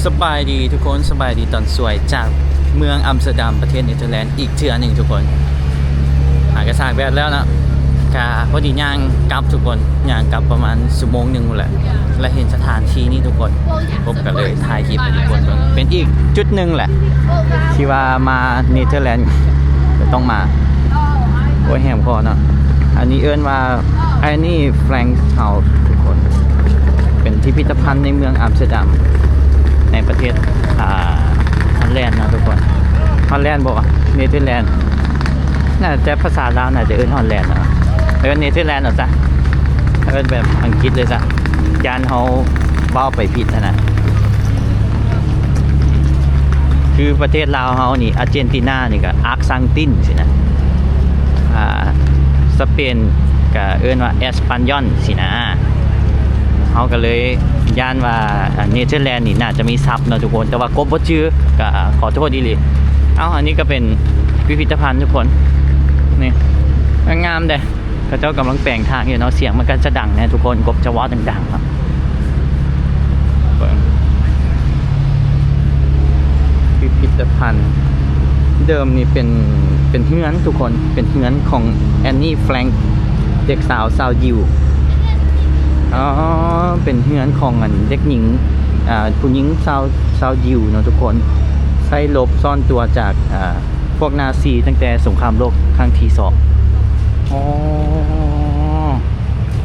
สบายดีทุกคนสบายดีตอนสวยจากเมืองอัมสเตอร์ดัมประเทศเนเธอร์แลนด์อีกเทื่อหนึ่งทุกคนหากระสากแบบแล้วนะกาพอดีย่างกลับทุกคนย่างกลับประมาณชั่วโมงหนึ่งแหละและเห็นสถานที่นี่ทุกคนผมก็เลยถ่ายคลิปให้ทุกคนเป็นอีกจุดหนึ่งแหละที่ว่ามาเนเธอร์แลนด์จะต้องมาโอ้ยแหมคอเนาะอันนี้เอิ้นว่าไอ้นี่แฟรงค์เฮาส์ทุกคนเป็นพิพิธภัณฑ์ในเมืองอัมสเตอร์ดัมในประเทศฮอลแลนด์นะทุกคนฮอลแลนด์บอกว่าเนเธอร์แลนด์น่าจะภาษาลาวน่าจะเอิ้นฮอลแลนด์นะเอิ้นเนเธอร์แลนด์หรอจ๊ะเอิ้นแบบอังกฤษเลยจ้ะยานเขาเว้าไปผิดนะคือประเทศลาวเขานี่อาร์เจนตินานี่ก็อาร์กซังตินสินะสเปนก็เอิ้นว่าเอสปันยอนสินะเขาก็เลยย่านว่าเนเธอร์แลนด์นี่น่าจะมีซับเนาะทุกคนแต่ว่ากบบ่ชื่อก็ขอโทษดีเลยอันนี้ก็เป็นพิพิธภัณฑ์ทุกคนนี่งามเด้เขาเจ้ากำลังแปลงทางอยู่เนาะเสียงมันก็จะดังนะทุกคนกบจะว้าดังๆครับพิพิธภัณฑ์เดิมนี่เป็นเฮือนทุกคนเป็นเฮือนของแอนนี่แฟรงค์เด็กสาวซาวยิวเป็นเฮือนของเด็กหญิงผู้หญิงซาวยิวเนาะทุกคนใช้ลบซ่อนตัวจากพวกนาซีตั้งแต่สงครามโลกครั้งที่2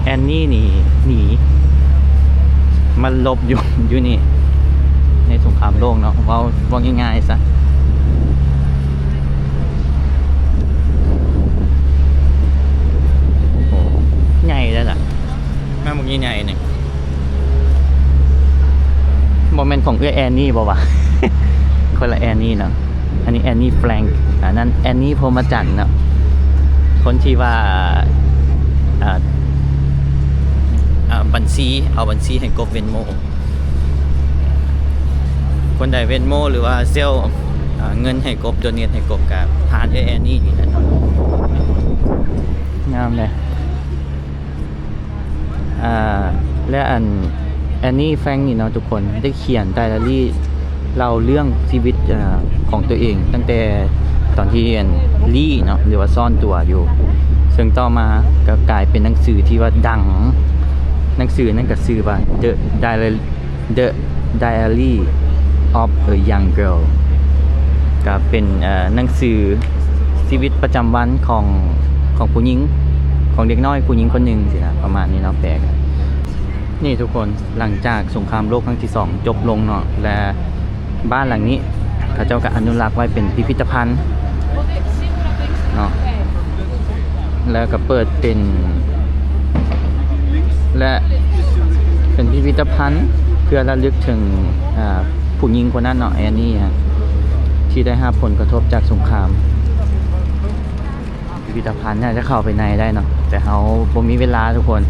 แอนนี่นี่หนีมันลบอยู่นี่ในสงครามโลกเนาะว่าง่ายๆซะใหญ่แล้วล่ะแม่มุกใหญ่ๆนี่โมเมนต์ของแอนนี่บอกว่า คนละแอนนี่เนาะอันนี้แอนนี่แฟรงค์อันนั้นแอนนี่พรหมจันทร์เนาะคนที่ว่าบัญชีเอาบัญชีให้กบเวนโมคนใดเวนโมหรือว่าเซลเงินให้กบโดเนทให้กบกับผ่านแอนนี่นี่แหละงามเลยและอันนี่แฟรงค์นี่เนาะทุกคนได้เขียนไดอารี่เล่าเรื่องชีวิตของตัวเองตั้งแต่ตอนที่เรียนลี่เนาะหรือว่าซ่อนตัวอยู่ซึ่งต่อมาก็กลายเป็นหนังสือที่ว่าดังหนังสือนั่นก็ชื่อว่า The Diary of a Young Girl ก็เป็นหนังสือชีวิตประจำวันของผู้หญิงของเด็กน้อยผู้หญิงคนหนึ่งสินะประมาณนี้เนาะแปลกนี่ทุกคนหลังจากสงครามโลกครั้งที่2จบลงเนาะและบ้านหลังนี้เขาเจ้าก็อนุรักษ์ไว้เป็นพิพิธภัณฑ์เนาะแล้วก็เปิดเป็นพิพิธภัณฑ์เพื่อระลึกถึงผู้หญิงคนนั้นเนาะแอนนี่ฮะที่ได้รับผลกระทบจากสงครามพิพิธภัณฑ์น่าจะเข้าไปในได้เนาะแต่เขาบ่มีเวลาทุกคน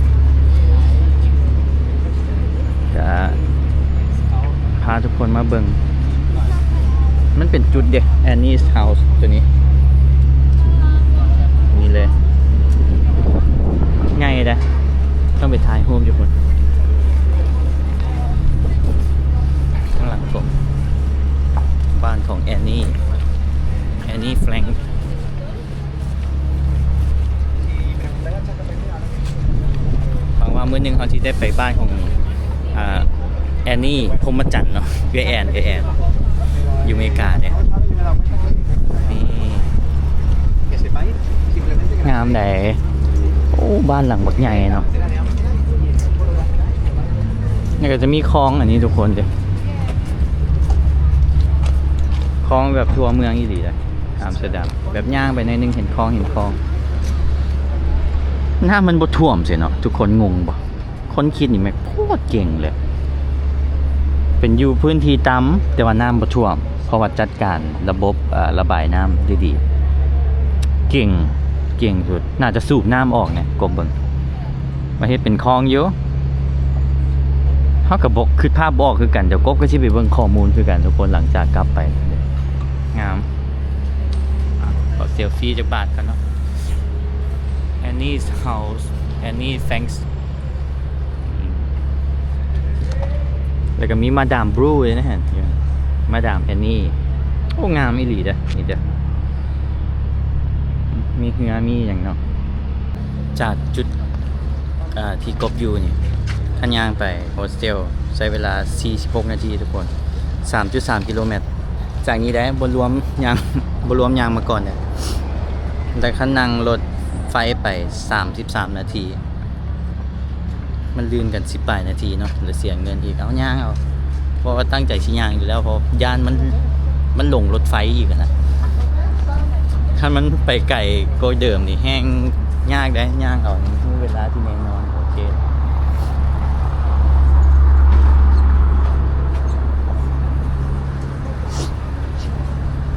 จะพาทุกคนมาเบิ่งมันเป็นจุดเด็กแอนนี่เฮาส์ตัวนี้นี่เลยง่ายนะต้องไปถ่ายรูปทุกคนข้างหลังผมบ้านของแอนนี่แฟรงค์หวังว่ามื้อนึงเขาที่ได้ไปบ้านของแอนนี่พรหมจันทร์เนาะแอนอยู่อเมริกาเนี่ยนี่งามไหนโอ้บ้านหลังบักใหญ่เนาะนี่ก็จะมีคลองอันนี้ทุกคนเลยคลองแบบทั่วเมืองอีหลีเลยอัมสเตอร์ดัมแบบย่างไปในนึงเห็นคลองหน้ามันบ่ท่วมเสียเนาะทุกคนงงบ่คนคิดนี่แม่งโคตรเก่งเลยเป็นอยู่พื้นที่ต่ำแต่ว่าน้ำบ่ท่วมเพราะว่าจัดการระบบระบายน้ำได้ดีเก่งสุดน่าจะสูบน้ำออกเนี่ยกบเบิ่งมาเฮ็ดเป็นคลองอยู่เฮาก็บ่คือภาพบ่ออกคือกันเดี๋ยวกบก็สิไปเบิ่งข้อมูลคือกันทุกคนหลังจากกลับไปงามขอเซลฟี่จักบาทกันเนาะ Annie's house Annie Thanks แล้วก็มีมาดามบรูเลยนะฮะมาดามแอนนี่โอ้งามอีหลีเด้อนี่เด้อมีเฮือมีอย่างเนาะจากจุดที่กบอยู่นี่ท่านย่างไปโฮสเทลใช้เวลา46นาทีทุกคน 3.3 กิโลเมตรจากนี้ได้บรวมยางบรวมยางมาก่อนเนี่ยแต่ขั้นนั่งรถไฟไป33นาทีมันลื่นกัน18นาทีเนาะหรือเสียเงินอีกเอาย่างเอาเพราะว่าตั้งใจชิย่างอยู่แล้วเพราะย่านมันหลงรถไฟอีกนะถ้ามันไปไกลก็เดิมนี่แห้งยากได้ย่างเอาเวลาที่แน่นอนโอเค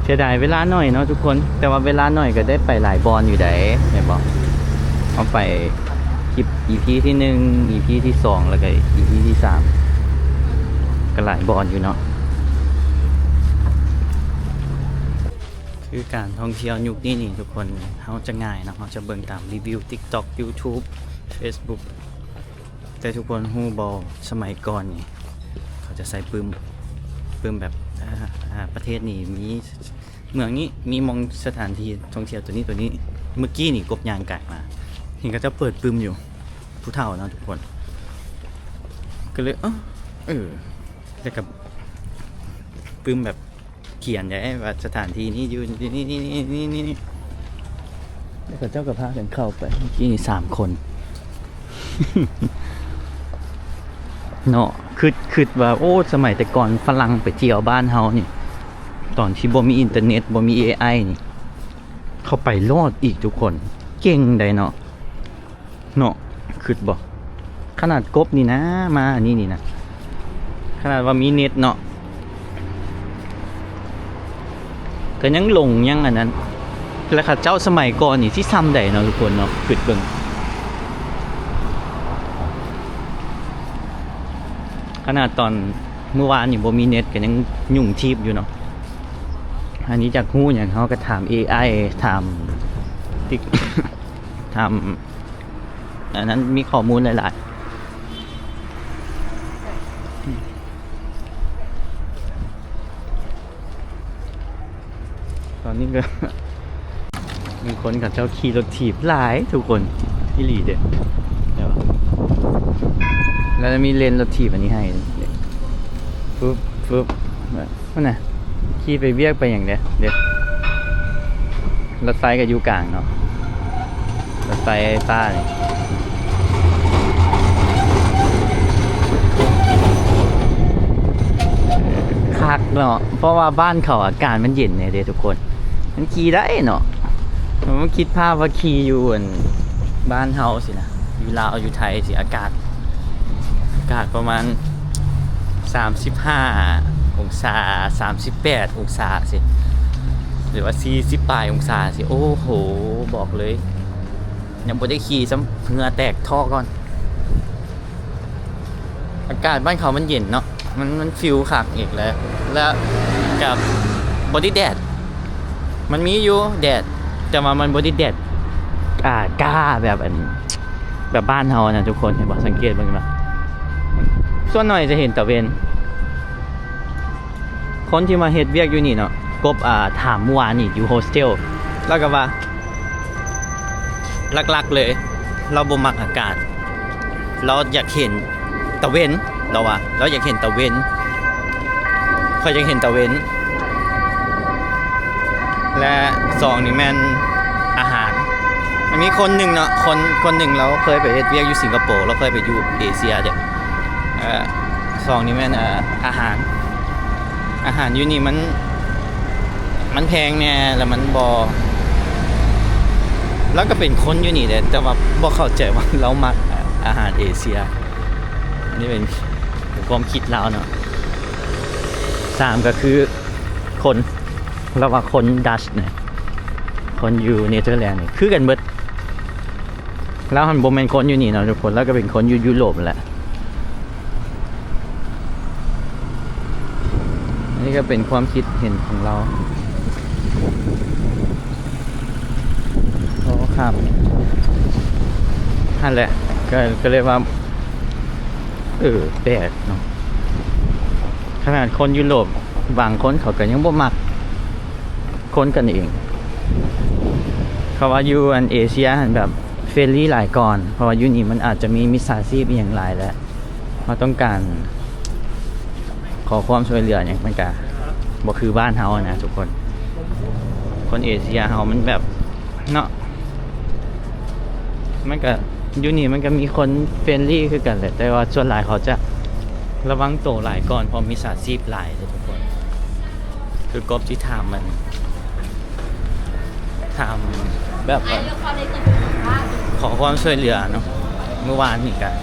เสียดายเวลาหน่อยเนาะทุกคนแต่ว่าเวลาหน่อยก็ได้ไปหลายบอลอยู่ไหนเห็นบอกเอาไปคลิป EP ที่1 EP ที่2แล้วก็ EP ที่3ก็หลายบอลอยู่เนาะคือการท่องเที่ยวยุคนี้นี่ทุกคนเขาจะง่ายนะเขาจะเบิ่งตามรีวิว TikTok YouTube Facebook แต่ทุกคนฮู้บอลสมัยก่อนนี่เขาจะใส่ปืมแบบประเทศนี้มีเมืองนี้มีมองสถานที่ท่องเที่ยวตัวนี้เมื่อกี้นี่กบยางไก่มาเห็นก็จะเปิดปืมอยู่ผู้เฒ่านะทุกคนก็เลยแต่กับปืมแบบเขียนไว้ว่าสถานที่นี้อยู่นี่แล้วก็เจ้ากับพากันเข้าไปเมื่อกี้นี่3 คนเนาะคือว่าโอ้สมัยแต่ก่อนฝรั่งไปเที่ยวบ้านเฮานี่ตอนที่บ่มีอินเทอร์เน็ตบ่มี AI นี่เขาไปรอดอีกทุกคนเก่งได้เนาะคือบ่ขนาดกบนี่นะมานี่นะขนาดว่ามีเน็ตเนาะก็ยังหลงยังอันนั้นแล้วค่ะเจ้าสมัยก่อนนี่ที่ซ้ำได้เนาะทุกคนเนาะคือเบิ่งขนาดตอนเมื่อวานนี่บ่มีเน็ตก็ยังยุ่งทีบอยู่เนาะอันนี้จากฮู้อย่างเขาก็ถาม AI ถามติ๊ก ถามอันนั้นมีข้อมูลหลายๆตอนนี้ก็ มีคนกับเจ้าขี่รถถีบหลายทุกคนที่หลีเด้อแล้วมีเลนรถถีบอันนี้ให้ฟึบนั่นน่ะขี่ไปเวียกไปอย่างเดียวรถไฟก็อยู่กลางเนาะรถไฟฟ้าเนี่ยคักเนาะเพราะว่าบ้านเขาอากาศมันเย็นเนี่ยเด้ทุกคนมันขี่ได้เนาะผมคิดภาพว่าขี่อยู่บ้านเฮาสินะอยู่ลาวอยู่ไทยสิอากาศประมาณ35องศา38องศาสิหรือว่า40ปลายองศาสิโอ้โหบอกเลยยังบ่ได้ขี่ซ้ำเหงื่อแตกท่อก่อนอากาศบ้านเขามันเย็นเนาะมันฟิลคักอีกแล้วกับบอดี้แดดมันมีอยู่แดดแต่ว่ามันบอดี้แดดกล้าแบบบ้านเฮานะทุกคนเห็นบ่สังเกตบ้างมั้ยส่วนหน่อยจะเห็นตะเวนคนที่มาเฮ็ดเวียกอยู่นี่เนาะกบถามเมื่อวานนี่อยู่โฮสเทลแล้วก็ว่าหลักๆเลยเราบ่มักอากาศเราอยากเห็นตะเวนเราอยากเห็นตะเวนค่อยอยากเห็นตะเวนและ2นี่แม่นอาหารมันมีคนหนึ่งเนาะคนหนึ่งเราเคยไปเฮ็ดเวียกอยู่สิงคโปร์เราเคยไปอยู่เอเชียเด้2นี่แม่นอาหารอยู่นี่มันแพงแน่แล้วมันบ่แล้วก็เป็นคนอยู่นี่แต่ว่าบ่เข้าใจว่าเรามักอาหารเอเชียอันนี้เป็นความคิดเราเนาะ3ก็คือคนเราว่าคนดัชเนี่ยคนอยู่เนเธอร์แลนด์นี่คือกันเบิดแล้วมันบ่แม่นคนอยู่นี่เนาะทุกคนแล้วก็เป็นคนอยู่ยุโรปแหละนี่ก็เป็นความคิดเห็นของเราครับนั่นแหละก็เลยว่าแปลกเนาะ ขนาดคนยุโรปบางคนเขาก็ยังบ่มักคนกันเองเขาว่าอยู่อันเอเชียแบบเฟรนลี่หลายก่อนเพราะว่าอยู่นี่มันอาจจะมีมิจฉาชีพอย่างหลายแล้วเขาต้องการขอความช่วยเหลืออย่างมันก็บ่คือบ้านเฮานะทุกคนคนเอเชียเฮามันแบบเนาะมันก็อยู่นี่มันก็มีคนเฟรนลี่คือกันแหละแต่ว่าส่วนหลายเขาจะระวังตัวหลายก่อนเพราะมิจฉาชีพหลายเลยทุกคนคือกบที่ถามมันถามแบบว่าขอความช่วยเหลือเนาะเมื่อวานนี่กัน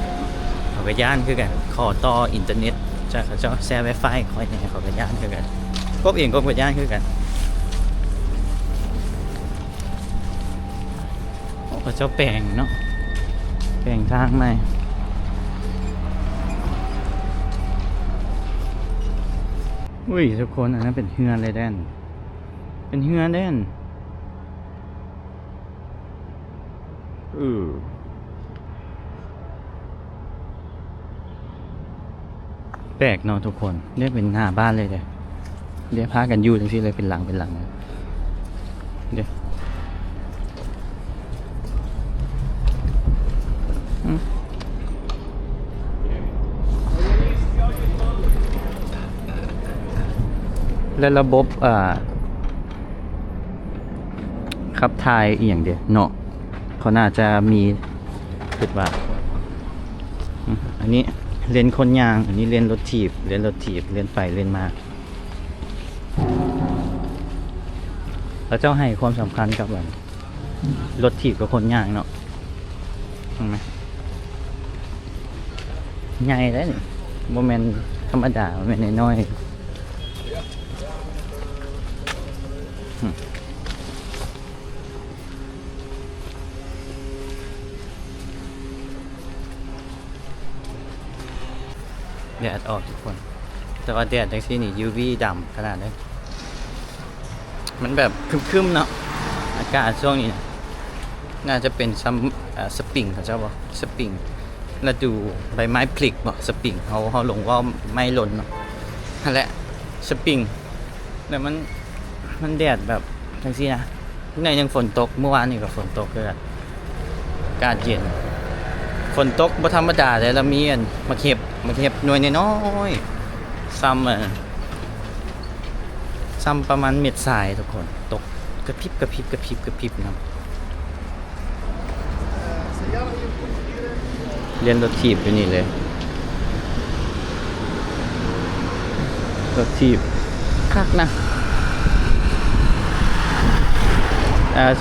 เขาไปย่านคือกันขอต่ออินเทอร์เน็ตจากเขาเจ้าแชร์ไวไฟคอยเนี่ยเขาไปย่านคือกันกบเองก็ไปย่านคือกันเขาเจ้าแปลงเนาะแปลงทางใหม่อุ้ยทุกคนอันนั้นเป็นเฮือนเลยแดนเป็นเฮือนแดนแปลกเนาะทุกคนเรียกเป็นหน้าบ้านเลยเดี๋ยวพากันอยู่จังซี่เลยเป็นหลังเดี๋ยวและระบบขับถ่ายอีกอย่างเดียวเนาะเขาน่าจะมีคิดว่าอันนี้เลนคนยางอันนี้เลนรถถีบเลนไปเลนมาแล้วเจ้าให้ความสำคัญกับรถถีบกับคนยางเนาะเห็นไหมใหญ่ได้นี่โมเมนต์ธรรมดาโมเมนต์น้อยแดดออกทุกคนแต่ว่าแดดจังซี่นี่ UV ดำขนาดนี้มันแบบครึมๆเนาะอากาศช่วงนี้นะน่าจะเป็นสปริงเขาเจ้าบอกสปริงแล้วดูใบไม้ผลิบอกสปริงเขาลงว่าไม่หล่นเนาะนั่นแหละสปริงแต่มันแดดแบบจังซี่นะในยังฝนตกเมื่อวานนี่ก็ฝนตกเลยอากาศเย็นฝนตกบ่ธรรมดาเลยแล้วมีมาเข็บหน่วยน้อยซ้ำประมาณเม็ดทรายทุกคนตกกระพริบนะเรียนรถถีบอยู่นี่เลยรถถีบคักนะ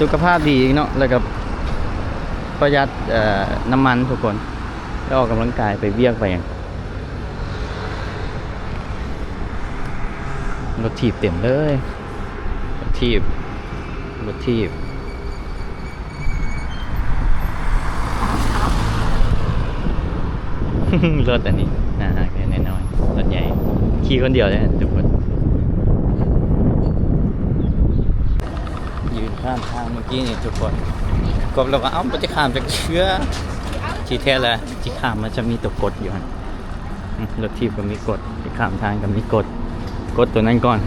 สุขภาพดีเนาะแล้วก็ประหยัดน้ำมันทุกคนแล้วออกกำลังกายไปเวียกไปอย่างรถถีบเต็มเลยรถถีบรถอันนี้แค่น้อยรถใหญ่ขี่คนเดียวเลยทุกคนยืนข้ามทางเมื่อกี้นี่ทุกคนกบเราก็มันจะข้ามจากเชื้อที่แท้แล้วที่ข้ามมันจะมีตัวกดอยู่รถทีบก็มีกดที่ข้ามทางก็มีกดตัวนั้นก่อน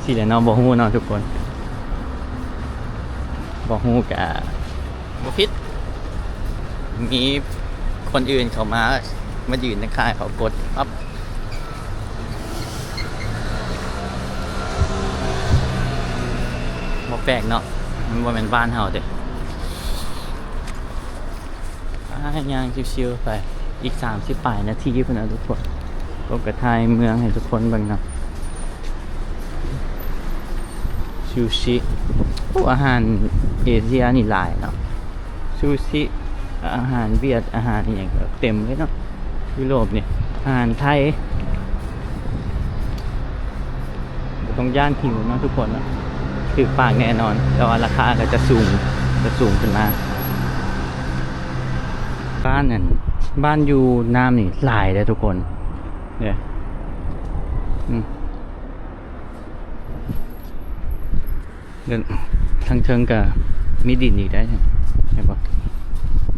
สิเดี๋ยวน้องบอกฮู้เนาะทุกคนบอกฮู้กะบ่ผิดมีคนอื่นเขามายืนในค่ายเขากดปั๊บบ่แปลกเนาะมันบ่แม่นบ้านเฮาเด้ย่างชิวๆไปอีก30 ปลายนาทีพุ่นนะทุกคนก็กระทายเมืองให้ทุกคนเบิ่งเนาะซูชิอาหารเอเชียนี่หลายเนาะซูชิอาหารเวียดอาหารอย่างเต็มเลยเนาะยุโรปเนี่ยอาหารไทยต้องย่านหิวเนาะทุกคนเนาะถือปากแน่นอนแต่ว่าราคาก็จะสูงขึ้นมาบ้านอยู่น้ำนี่หลายเลยทุกคนเนี่ยเดินทางเทิงกับมีดินอีกได้เห็นปะ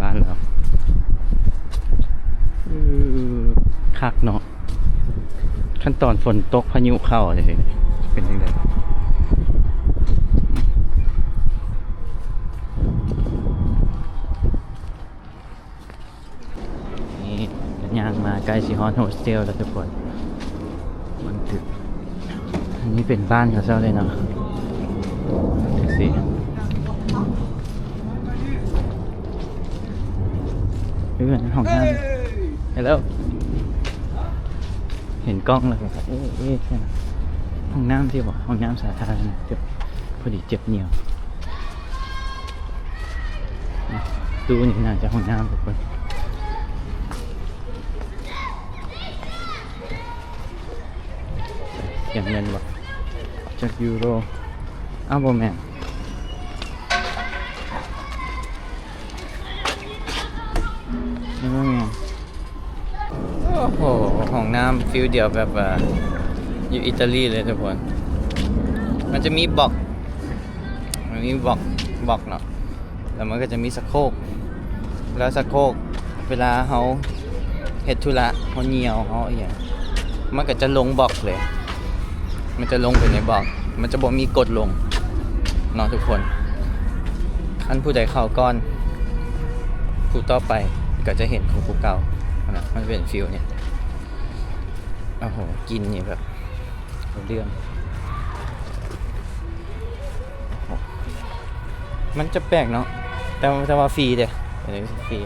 บ้านเรา อือคักเนาะขั้นตอนฝนตกพายุเข้าเลยเป็นยังไงนี่กันย่างมาใกล้ซีฮอนโฮสเทลแล้วทุกคนมันตึกอันนี้เป็นบ้านเขาเจ้าเลยเนาะดูสิเพื่อนห้องน้ำเห็นแล้วเห็นกล้องแล้วครับแค่นั้นห้องน้ำที่บอกห้องน้ำสาธารณะเจ็บพอดีเจ็บเหนียวดูนี่น่าจะห้องน้ำทุกคนอย่างเงินวะจากยูโรอ้าวบอแมนนี่ว่าไงโอ้โหห้องน้ำฟิลเดียวแบบอยู่อิตาลีเลยทุกคนมันจะมีบล็อกมันมีบล็อกเนาะแล้วมันก็จะมีสะโครกแล้วสะโครกเวลาเขาเฮ็ดธุระเขาเหนียวเขาอย่างมันก็จะลงบล็อกเลยมันจะลงไปในบล็อกมันจะบ่มีกดลงเนาะทุกคนขั้นผู้ใดเข้าก้อนผู้ต่อไปก็จะเห็นของผู้เก่านะมันเป็นฟิลเนี่ยโอ้โหกินนี่แบบเรื่องมันจะแปลกเนาะแต่ว่าฟรีเด้อันนี้ฟรี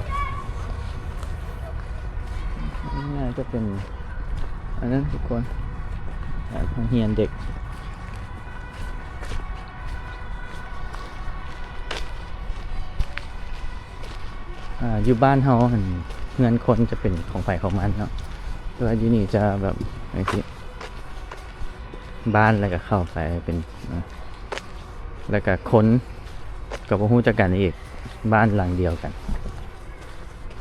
น่าจะเป็นอันนั้นทุกคนห้องเรียนเด็กอยู่บ้านเฮาเงินคนจะเป็นของฝ่ายของมันเนาะตัวอยู่นี่จะแบบไอ้ที่บ้านแล้วก็เข้าไปเป็นแล้วก็คนกับพวกหู้จักกันอีกบ้านหลังเดียวกัน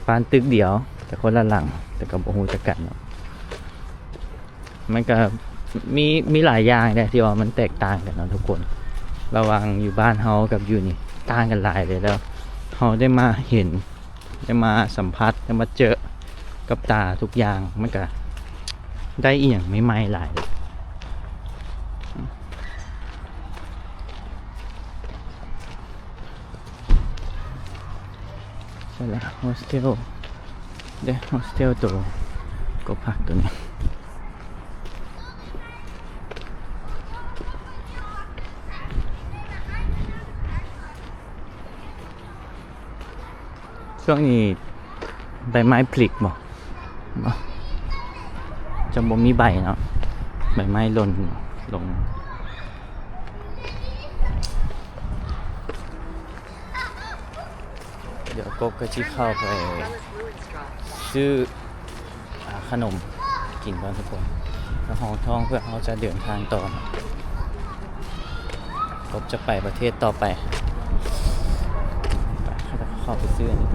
บ้านตึกเดียวแต่คนละหลังแต่กับพวกหู้จักกันเนาะมันก็มีหลายอย่างเลยที่ว่ามันแตกต่างกันเนาะทุกคนระหว่างอยู่บ้านเฮากับอยู่นี่ต่างกันหลายเลยแล้วเฮาได้มาเห็นได้มาสัมผัสได้มาเจอกับตาทุกอย่างมันก็ได้อีหยังใหม่ๆหลายใช่แล้วโฮสเทลโฮสเทลตัวก็พักตัวนี้ช่วงนี้ใบไม้ผลิบ่จะบ่มีใบเนาะใบไม้หล่นลงเดี๋ยวกบก็จะเข้าไปซื้อขนมกินก่อนทุกคนแล้วห้องท้องเพื่อเขาจะเดินทางต่อกบจะไปประเทศต่อไปเข้าไปซื้อนี่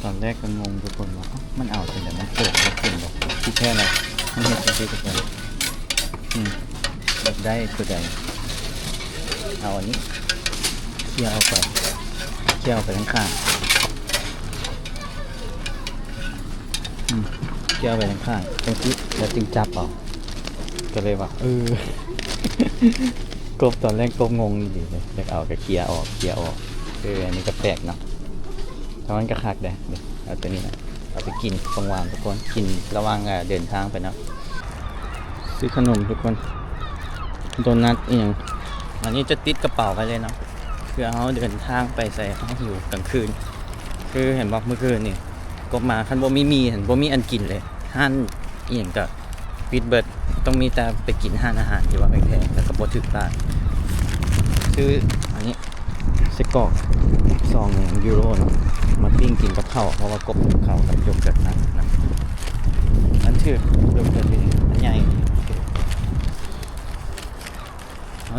ตอนแรกก็งงทุกคนว่ามันเอาแต่มันเปิดแล้วกินบอกที่แค่อะไรมันเห็นจริงๆทุกคนแบบได้ตัวใดเอาอันนี้เกี่ยวไปทั้งข้างเกี่ยวไปทั้งข้างตรงที่แล้วจึงจับเอาก็เลยว่ากบตอนแรกกบงงดีเลยอยากเอากับเคลียร์ออกอันนี้ก็แปลกเนาะแต่มันก็คักได้เอาตัวนี้นะเอาไปกินตรงวางทุกคนกินระหว่างเดินทางไปเนาะซื้อขนมทุกคนโดนัทอย่างอันนี้จะติดกระเป๋าไปเลยเนาะเพื่อเขาเดินทางไปใส่เขาหิวกลางคืนคือเห็นบอกเมื่อคืนนี่กบมาคันบ่มีเห็นบ่มีอันกินเลยห้านอย่างก็ปิดเบิดต้องมีแต่ไปกินห้านอาหารที่ว่าแพงๆแล้วก็บ่ถึกบ้านซื้ออันนี้ไส้กรอก2 ยูโรมาปิ้งกินกับข้าวเพราะว่ากบข้าวกับโยเกิร์ตนะอันถือโยเกิร์ตอันใหญ่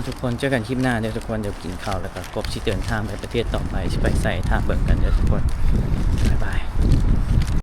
ทุกคนเจอกันคลิปหน้าเดี๋ยวทุกคนเดี๋ยวกินข้าวแล้วก็กบที่เดินทางไปประเทศต่อไปที่ไปใส่ทางเบิ่งกันเดี๋ยวทุกคนบ๊ายบาย